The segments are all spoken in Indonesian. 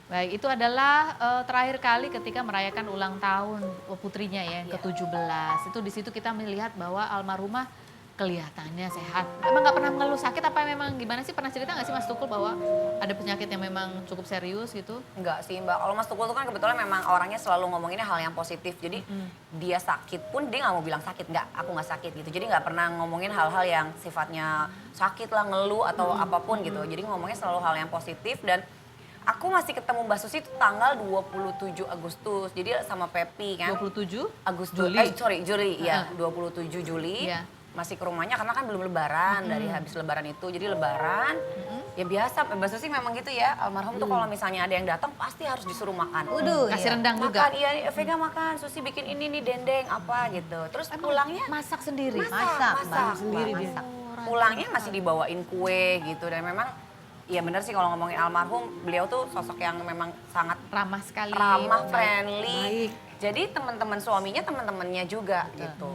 Baik, itu adalah, terakhir kali ketika merayakan ulang tahun, putrinya ya, yang Iya. ke-17. Itu di situ kita melihat bahwa almarhumah kelihatannya sehat. Emang nggak pernah mengeluh sakit apa memang gimana sih? Pernah cerita nggak sih Mas Tukul bahwa ada penyakit yang memang cukup serius gitu? Enggak sih Mbak, kalau Mas Tukul tuh kan kebetulan memang orangnya selalu ngomonginnya hal yang positif. Jadi Mhm. dia sakit pun dia nggak mau bilang sakit, enggak, aku nggak sakit gitu. Jadi nggak pernah ngomongin hal-hal yang sifatnya sakit lah, ngeluh atau Mhm apapun gitu. mhm. Jadi ngomongnya selalu hal yang positif dan aku masih ketemu Mbak Susi itu tanggal 27 Agustus. Jadi sama Pepi kan. 27 Agustus, Juli? sorry Juli Heeh, ya, 27 Juli. iya. Masih ke rumahnya karena kan belum lebaran, dari Mhm habis lebaran itu. Jadi lebaran, mhm. ya biasa, Mbak Susi memang gitu ya, almarhum tuh kalau misalnya ada yang datang pasti harus disuruh makan. Waduh, Kasih iya. rendang juga? Makan, iya Vega makan, Susi bikin ini nih dendeng apa gitu. Terus Emang pulangnya masak sendiri? Masak, Mbak, sendiri dia. masak. pulangnya masih dibawain kue gitu dan memang ya bener sih kalau ngomongin almarhum, beliau tuh sosok yang memang sangat Ramah sekali. ramah, baik. friendly. Baik. Jadi teman-teman suaminya teman-temannya juga gitu.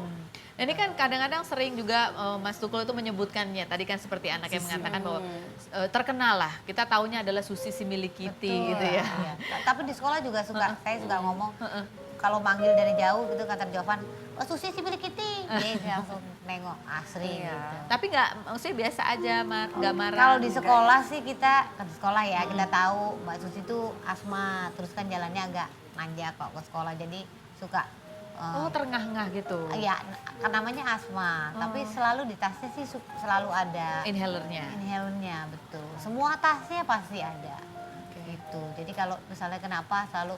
Nah, ini kan kadang-kadang sering juga Mas Tukul itu menyebutkannya. Tadi kan seperti anak yang mengatakan bahwa terkenal lah. Kita taunya adalah Susi si milik Kitty Betul, gitu ya. iya. Tapi di sekolah juga suka, saya suka ngomong, kalau manggil dari jauh gitu kata Jovan, oh Susi si milik Kitty. Dia langsung nengok Asri Iya. gitu. Tapi nggak, maksudnya biasa aja, nggak marah. Kalau di sekolah sih kita, kan di sekolah ya, kita tahu Mbak Susi itu asma, terus kan jalannya agak nanjak kok ke sekolah, jadi suka Oh, terengah-engah gitu. ya kan namanya asma, tapi selalu di tasnya sih selalu ada Inhalernya. inhalernya, betul. Semua tasnya pasti ada. Oke. Gitu. Jadi kalau misalnya kenapa selalu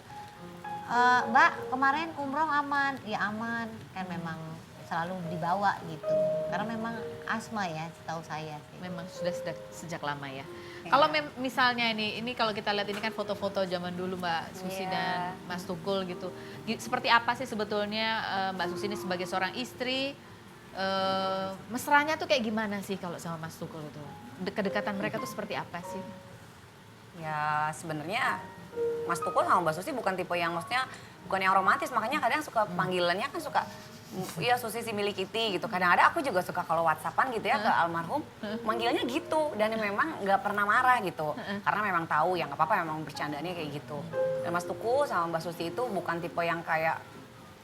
Mbak kemarin umroh aman, ya aman, kan memang selalu dibawa gitu. Karena memang asma ya, setahu saya sih. Memang sudah sejak lama ya. Kalau misalnya ini kalau kita lihat ini kan foto-foto zaman dulu Mbak Susi Iya. dan Mas Tukul gitu. Seperti apa sih sebetulnya Mbak Susi ini sebagai seorang istri, mesranya tuh kayak gimana sih kalau sama Mas Tukul itu? Kedekatan mereka tuh seperti apa sih? Ya sebenarnya Mas Tukul sama Mbak Susi bukan tipe yang maksudnya bukan yang romantis, makanya kadang suka panggilannya kan suka iya Susi si milik Kitty gitu. Kadang-kadang aku juga suka kalau WhatsAppan gitu ya ke almarhum, manggilnya gitu dan memang nggak pernah marah gitu. Karena memang tahu ya nggak apa-apa memang bercandanya kayak gitu. Dan Mas Tukul sama Mbak Susi itu bukan tipe yang kayak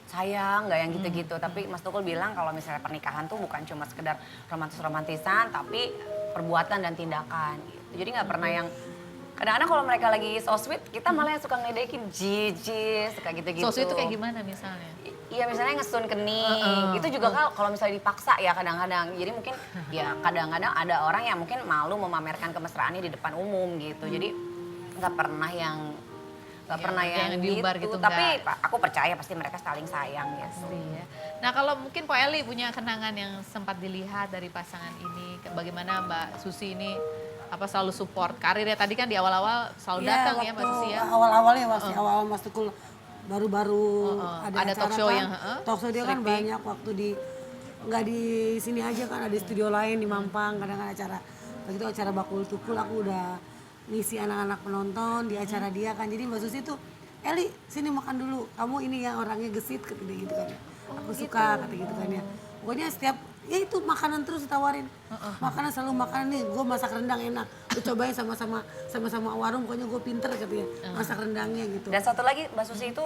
sayang nggak yang gitu-gitu. Tapi Mas Tukul bilang kalau misalnya pernikahan tuh bukan cuma sekedar romantis-romantisan, tapi perbuatan dan tindakan gitu. Jadi nggak pernah yang kadang-kadang kalau mereka lagi so sweet, kita malah yang suka ngedekin jijik, suka gitu-gitu. Sosok itu kayak gimana misalnya? Iya misalnya ngesun kening, itu juga kalau misalnya dipaksa ya kadang-kadang. Jadi mungkin ya kadang-kadang ada orang yang mungkin malu memamerkan kemesraannya di depan umum gitu. Jadi nggak pernah yang nggak Ya, pernah yang yang diumbar gitu, Tapi nggak. aku percaya pasti mereka saling sayang ya. Pasti ya. Nah kalau mungkin Pak Eli punya kenangan yang sempat dilihat dari pasangan ini, bagaimana Mbak Susi ini apa selalu support karirnya tadi kan di awal-awal selalu datang ya Mbak Susi ya. Awal-awalnya masih awal Mas Tukul baru-baru Ada acara talk show kan. yang, Talk show dia kan stripping. banyak waktu di nggak di sini aja kan, ada di studio lain di Mampang, kadang-kadang acara begitu acara Bakul Tukul aku udah ngisi anak-anak penonton di acara dia kan. Jadi Mbak Susi tuh, Eli sini makan dulu, kamu ini ya orangnya gesit kata dia gitu kan. Aku suka kata gitu kan ya. Pokoknya setiap ya itu makanan terus ditawarin. Makanan selalu makanan nih, gue masak rendang enak. Lu cobain sama-sama warung, pokoknya gue pinter katanya masak rendangnya gitu. Dan satu lagi Mbak Susi itu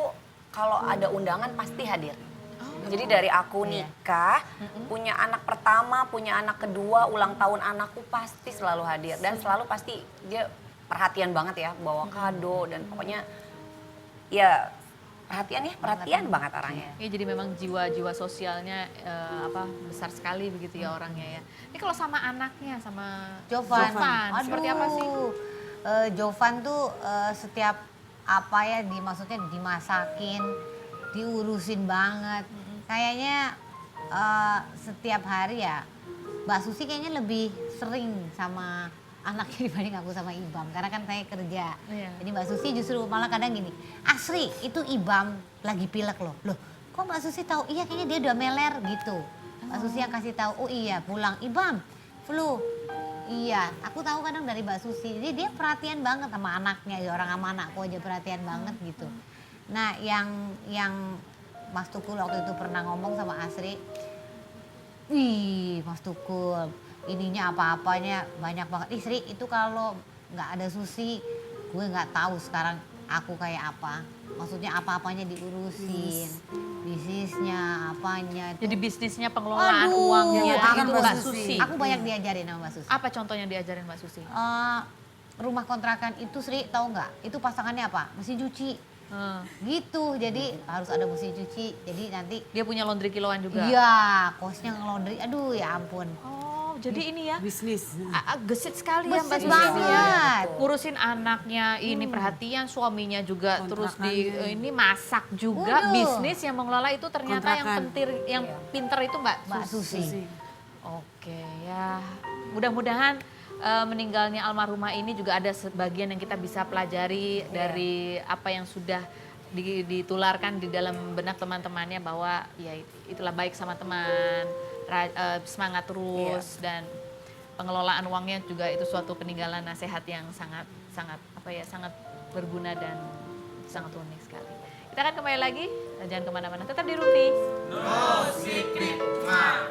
kalau ada undangan pasti hadir. Jadi dari aku nikah, punya anak pertama, punya anak kedua, ulang tahun anakku pasti selalu hadir. Dan selalu pasti dia perhatian banget ya, bawa kado dan pokoknya ya perhatian banget orangnya. Ya jadi memang jiwa-jiwa sosialnya besar sekali begitu ya orangnya ya. Ini kalau sama anaknya sama Jovan. seperti apa sih? Jovan tuh setiap apa ya maksudnya dimasakin, diurusin banget. Kayaknya setiap hari ya Mbak Susi kayaknya lebih sering sama anaknya dibanding aku sama Ibam karena kan saya kerja. Iya. Jadi Mbak Susi justru malah kadang gini, Asri itu Ibam lagi pilek loh. Loh kok Mbak Susi tahu? Iya kayaknya dia udah meler gitu. Mbak Susi yang kasih tahu, oh iya pulang Ibam flu. Iya, aku tahu kadang dari Mbak Susi. Jadi dia perhatian banget sama anaknya, ya orang sama anakku aja perhatian banget gitu. Nah, yang Mas Tukul waktu itu pernah ngomong sama Asri, "Wih, Mas Tukul, ininya apa-apanya banyak banget. Ih, Sri, itu kalau nggak ada Susi, gue nggak tahu sekarang aku kayak apa. Maksudnya apa-apanya diurusin. Bisnisnya, apanya. Jadi bisnisnya pengelolaan Aduh, uangnya ya, itu Mbak Mbak Susi. Susi. Aku banyak diajarin sama Mbak Susi. Apa contohnya diajarin Mbak Susi? Rumah kontrakan itu Sri tahu nggak? Itu pasangannya apa? Mesin cuci. Hmm. Gitu. Jadi harus ada mesin cuci. Jadi nanti Dia punya laundry kiloan juga? iya, kosnya ngelondri. Aduh ya ampun. Oh, jadi ini ya Bisnis. gesit sekali ya Mbak Gesit Susi. banget. Ngurusin anaknya, ini perhatian suaminya juga terus di ini masak juga, Waduh. bisnis yang mengelola itu ternyata Kontrakan. yang pinter itu Mbak Mbak Susi. Oke ya, mudah-mudahan meninggalnya almarhumah ini juga ada sebagian yang kita bisa pelajari dari apa yang sudah ditularkan di dalam benak teman-temannya bahwa ya itulah baik sama teman, semangat terus dan pengelolaan uangnya juga itu suatu peninggalan nasihat yang sangat sangat berguna dan sangat unik sekali. Kita akan kembali lagi, jangan kemana-mana, tetap di Rumpi. No secret, ma.